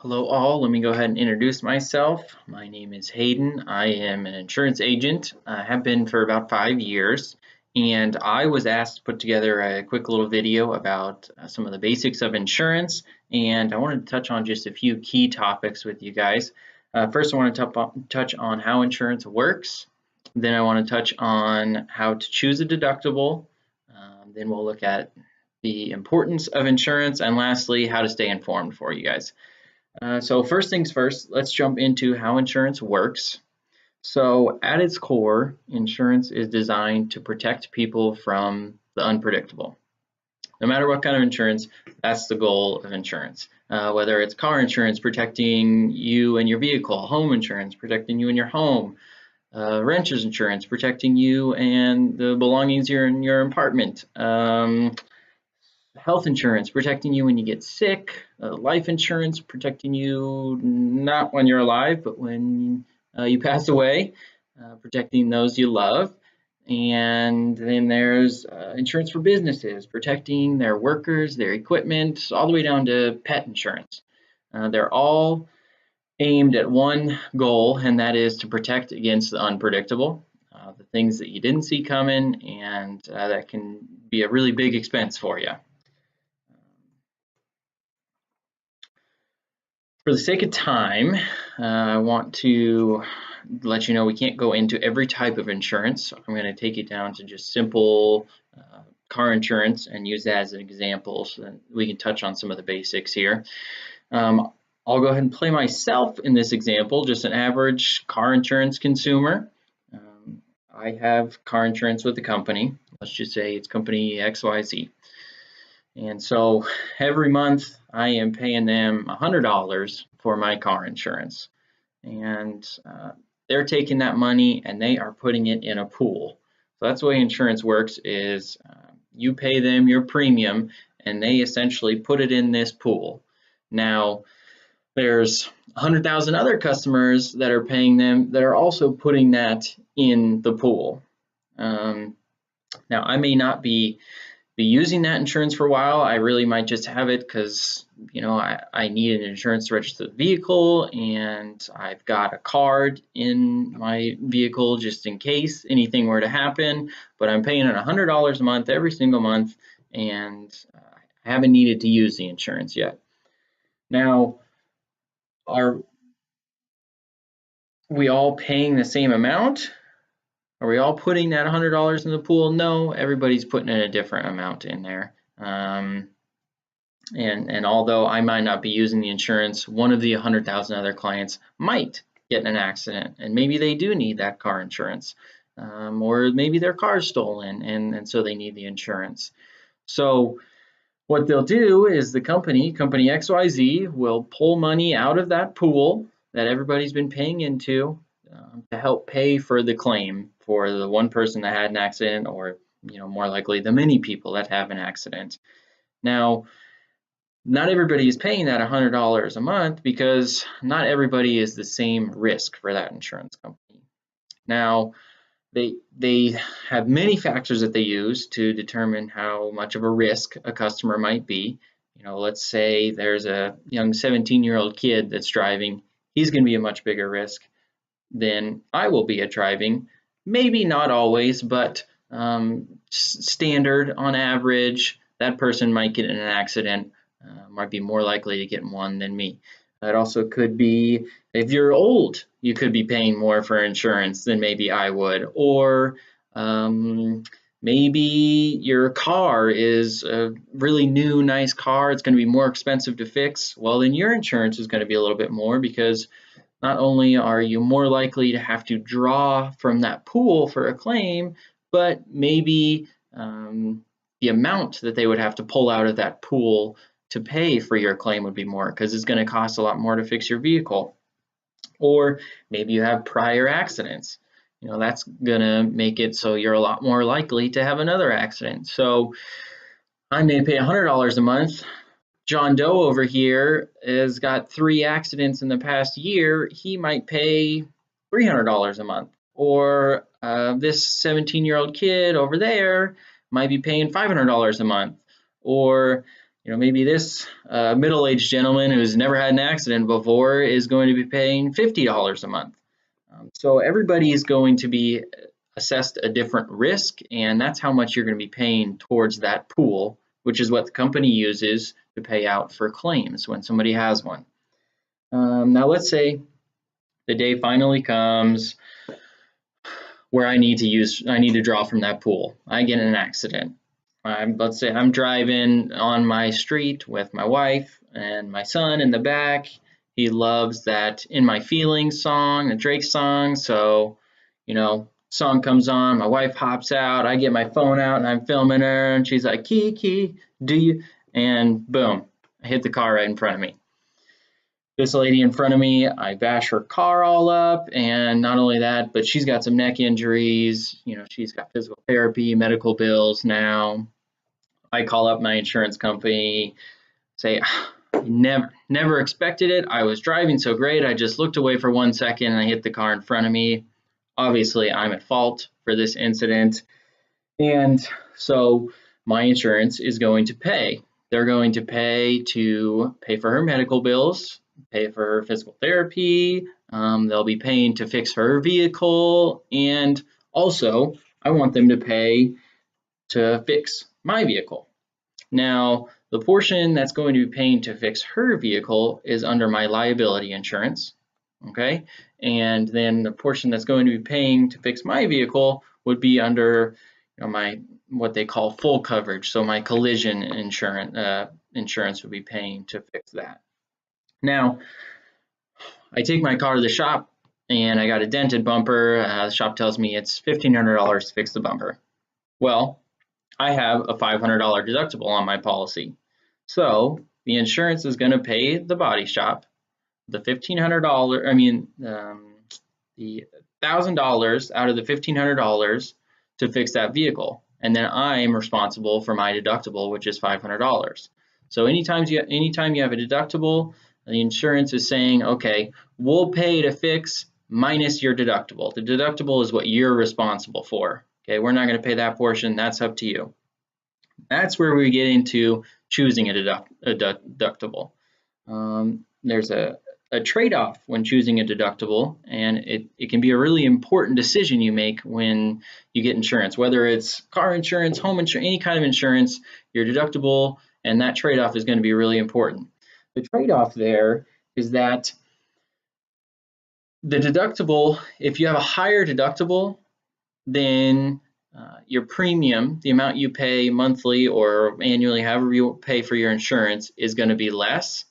Hello all, let me go ahead and introduce myself. My name is Hayden. I am an insurance agent. I have been for about 5 years, and I was asked to put together a quick little video about some of the basics of insurance, and I wanted to touch on just a few key topics with you guys. First, I want to touch on how insurance works. Then I want to touch on how to choose a deductible. Then we'll look at the importance of insurance, and lastly, how to stay informed for you guys. So first things first, let's jump into how insurance works. So at its core, insurance is designed to protect people from the unpredictable. No matter what kind of insurance, that's the goal of insurance. Whether it's car insurance protecting you and your vehicle, home insurance protecting you and your home, renter's insurance protecting you and the belongings in your apartment, health insurance protecting you when you get sick, life insurance protecting you not when you're alive, but when you pass away, protecting those you love. And then there's insurance for businesses, protecting their workers, their equipment, all the way down to pet insurance. They're all aimed at one goal, and that is to protect against the unpredictable, the things that you didn't see coming, and that can be a really big expense for you. For the sake of time, I want to let you know we can't go into every type of insurance. I'm going to take it down to just simple car insurance and use that as an example so that we can touch on some of the basics here. I'll go ahead and play myself in this example, just an average car insurance consumer. I have car insurance with the company. Let's just say it's company XYZ. And so every month I am paying them $100 for my car insurance. And they're taking that money and they are putting it in a pool. So that's the way insurance works is you pay them your premium and they essentially put it in this pool. Now, there's 100,000 other customers that are paying them that are also putting that in the pool. Now, I may not be using that insurance for a while. I really might just have it because, you know, I need an insurance to register the vehicle and I've got a card in my vehicle just in case anything were to happen, but I'm paying it $100 a month every single month and I haven't needed to use the insurance yet. Now, are we all paying the same amount? Are we all putting that $100 in the pool? No, everybody's putting in a different amount in there. And although I might not be using the insurance, one of the 100,000 other clients might get in an accident, and maybe they do need that car insurance, or maybe their car's stolen, and so they need the insurance. So what they'll do is the company XYZ, will pull money out of that pool that everybody's been paying into to help pay for the claim for the one person that had an accident, or, you know, more likely the many people that have an accident. Now, not everybody is paying that $100 a month because not everybody is the same risk for that insurance company. Now, they have many factors that they use to determine how much of a risk a customer might be. You know, let's say there's a young 17-year-old kid that's driving. He's going to be a much bigger risk than I will be at driving. Maybe not always, but standard on average, that person might get in an accident, might be more likely to get in one than me. That also could be if you're old, you could be paying more for insurance than maybe I would, or maybe your car is a really new, nice car. It's going to be more expensive to fix. Well, then your insurance is going to be a little bit more because not only are you more likely to have to draw from that pool for a claim, but maybe the amount that they would have to pull out of that pool to pay for your claim would be more because it's going to cost a lot more to fix your vehicle. Or maybe you have prior accidents. You know, that's going to make it so you're a lot more likely to have another accident. So I may pay $100 a month. John Doe over here has got 3 accidents in the past year. He might pay $300 a month. Or this 17-year-old kid over there might be paying $500 a month. Or, maybe this middle-aged gentleman who's never had an accident before is going to be paying $50 a month. So everybody is going to be assessed a different risk, and that's how much you're going to be paying towards that pool, which is what the company uses to pay out for claims when somebody has one. Now let's say the day finally comes where I need to draw from that pool. I get in an accident. Let's say I'm driving on my street with my wife and my son in the back. He loves that In My Feelings song, the Drake song. So, song comes on, my wife hops out, I get my phone out and I'm filming her, and she's like, Kiki, do you? And boom, I hit the car right in front of me. This lady in front of me, I bash her car all up, and not only that, but she's got some neck injuries. She's got physical therapy, medical bills now. I call up my insurance company, say, never expected it. I was driving so great. I just looked away for 1 second and I hit the car in front of me. Obviously, I'm at fault for this incident. And so my insurance is going to pay. They're going to pay for her medical bills, pay for her physical therapy. They'll be paying to fix her vehicle. And also, I want them to pay to fix my vehicle. Now, the portion that's going to be paying to fix her vehicle is under my liability insurance, okay? And then the portion that's going to be paying to fix my vehicle would be under my what they call full coverage. So my collision insurance would be paying to fix that. Now, I take my car to the shop and I got a dented bumper. The shop tells me it's $1,500 to fix the bumper. Well, I have a $500 deductible on my policy. So the insurance is going to pay the body shop the $1,500, the $1,000 out of the $1,500 to fix that vehicle. And then I'm responsible for my deductible, which is $500. So anytime you have a deductible, the insurance is saying, okay, we'll pay to fix minus your deductible. The deductible is what you're responsible for. Okay, we're not going to pay that portion. That's up to you. That's where we get into choosing a deductible. There's a trade-off when choosing a deductible, and it can be a really important decision you make when you get insurance, whether it's car insurance, home insurance, any kind of insurance. Your deductible and that trade-off is going to be really important. The trade-off there is that the deductible, if you have a higher deductible, then your premium, the amount you pay monthly or annually, however you pay for your insurance, is going to be less.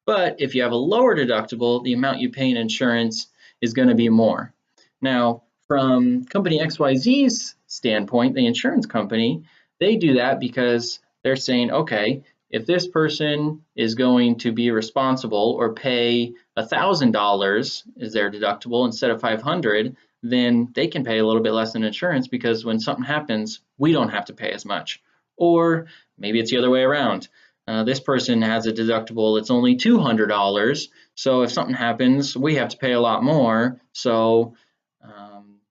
But if you have a lower deductible, the amount you pay in insurance is going to be more. Now, from company XYZ's standpoint, the insurance company, they do that because they're saying, okay, if this person is going to be responsible or pay $1,000 is their deductible instead of $500, then they can pay a little bit less in insurance because when something happens, we don't have to pay as much. Or maybe it's the other way around. This person has a deductible that's only $200, so if something happens, we have to pay a lot more, so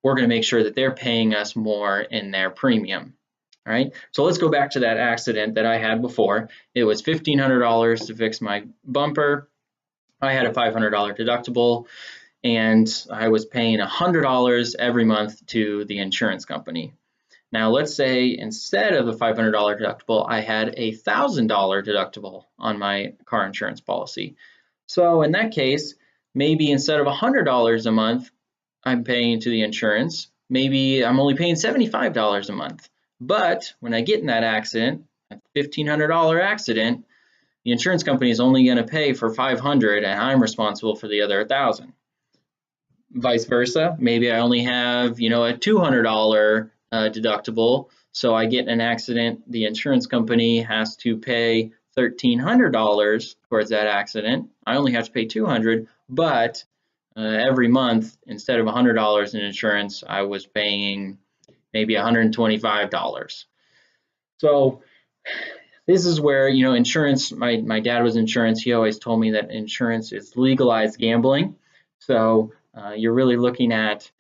we're going to make sure that they're paying us more in their premium. All right, so let's go back to that accident that I had before. It was $1,500 to fix my bumper. I had a $500 deductible, and I was paying $100 every month to the insurance company. Now, let's say instead of a $500 deductible, I had a $1,000 deductible on my car insurance policy. So in that case, maybe instead of $100 a month, I'm paying to the insurance, maybe I'm only paying $75 a month. But when I get in that accident, a $1,500 accident, the insurance company is only going to pay for $500 and I'm responsible for the other $1,000. Vice versa, maybe I only have, a $200 deductible, so I get in an accident, the insurance company has to pay $1,300 towards that accident. I only have to pay $200, but every month, instead of $100 in insurance, I was paying maybe $125. So this is where, insurance, my dad was insurance, he always told me that insurance is legalized gambling. So you're really looking at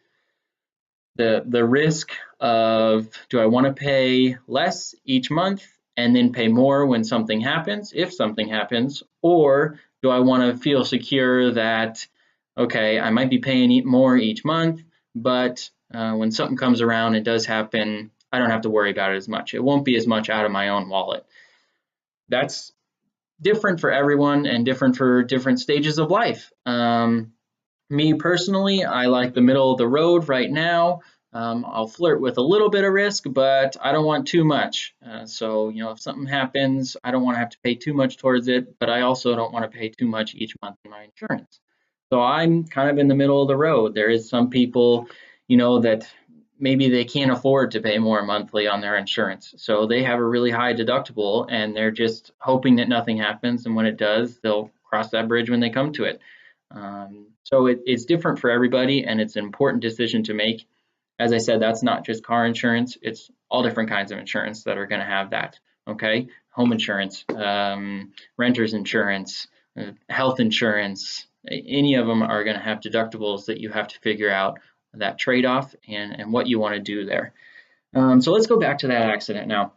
the risk of, do I want to pay less each month and then pay more when something happens, if something happens? Or do I want to feel secure that, okay, I might be paying more each month, but when something comes around and does happen, I don't have to worry about it as much. It won't be as much out of my own wallet. That's different for everyone and different for different stages of life. Me personally, I like the middle of the road right now. I'll flirt with a little bit of risk, but I don't want too much. So, if something happens, I don't want to have to pay too much towards it, but I also don't want to pay too much each month in my insurance. So I'm kind of in the middle of the road. There is some people, that maybe they can't afford to pay more monthly on their insurance. So they have a really high deductible and they're just hoping that nothing happens. And when it does, they'll cross that bridge when they come to it. So it's different for everybody, and it's an important decision to make. As I said, that's not just car insurance, it's all different kinds of insurance that are going to have that. Okay, home insurance, renter's insurance, health insurance, any of them are going to have deductibles that you have to figure out that trade-off and what you want to do there. So let's go back to that accident now.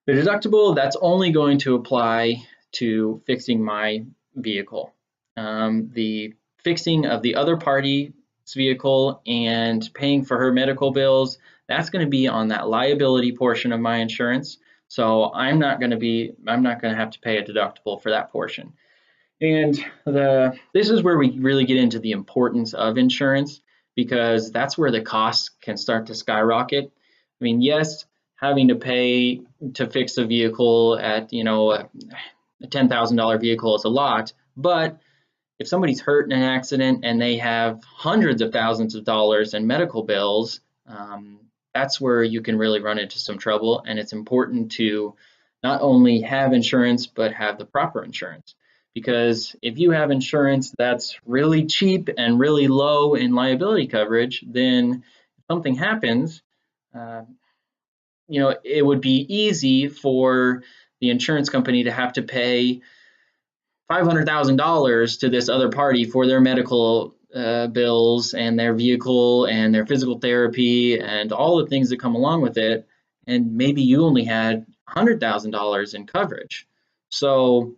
The deductible, that's only going to apply to fixing my vehicle. The fixing of the other party's vehicle and paying for her medical bills, that's going to be on that liability portion of my insurance. So I'm not going to have to pay a deductible for that portion. And this is where we really get into the importance of insurance, because that's where the costs can start to skyrocket. I mean, yes, having to pay to fix a vehicle at, a $10,000 vehicle is a lot, but if somebody's hurt in an accident and they have hundreds of thousands of dollars in medical bills, that's where you can really run into some trouble. And it's important to not only have insurance, but have the proper insurance. Because if you have insurance that's really cheap and really low in liability coverage, then if something happens, it would be easy for the insurance company to have to pay $500,000 to this other party for their medical bills and their vehicle and their physical therapy and all the things that come along with it. And maybe you only had $100,000 in coverage. So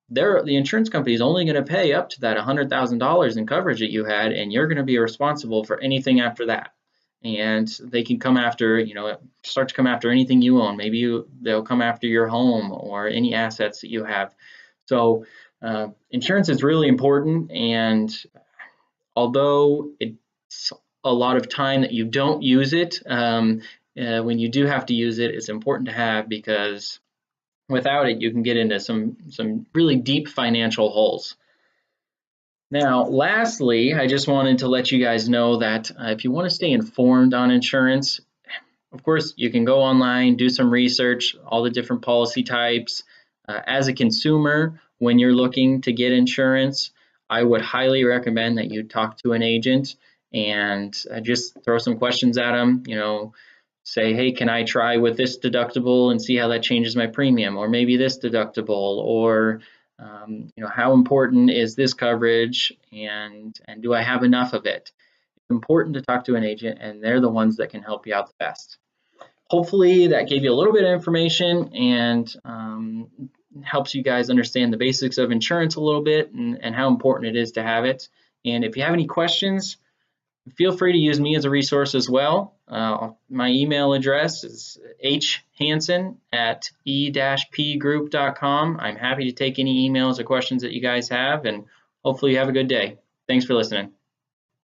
the insurance company is only going to pay up to that $100,000 in coverage that you had, and you're going to be responsible for anything after that. And they can come after, start to come after anything you own. Maybe they'll come after your home or any assets that you have. So insurance is really important, and although it's a lot of time that you don't use it, when you do have to use it, it's important to have, because without it, you can get into some really deep financial holes. Now, lastly, I just wanted to let you guys know that if you want to stay informed on insurance, of course, you can go online, do some research, all the different policy types. As a consumer, when you're looking to get insurance, I would highly recommend that you talk to an agent and just throw some questions at them. Say, hey, can I try with this deductible and see how that changes my premium? Or maybe this deductible, or how important is this coverage, and do I have enough of it? It's important to talk to an agent, and they're the ones that can help you out the best. Hopefully that gave you a little bit of information and helps you guys understand the basics of insurance a little bit and how important it is to have it. And if you have any questions, feel free to use me as a resource as well. My email address is hhansen@e-pgroup.com. I'm happy to take any emails or questions that you guys have, and hopefully you have a good day. Thanks for listening.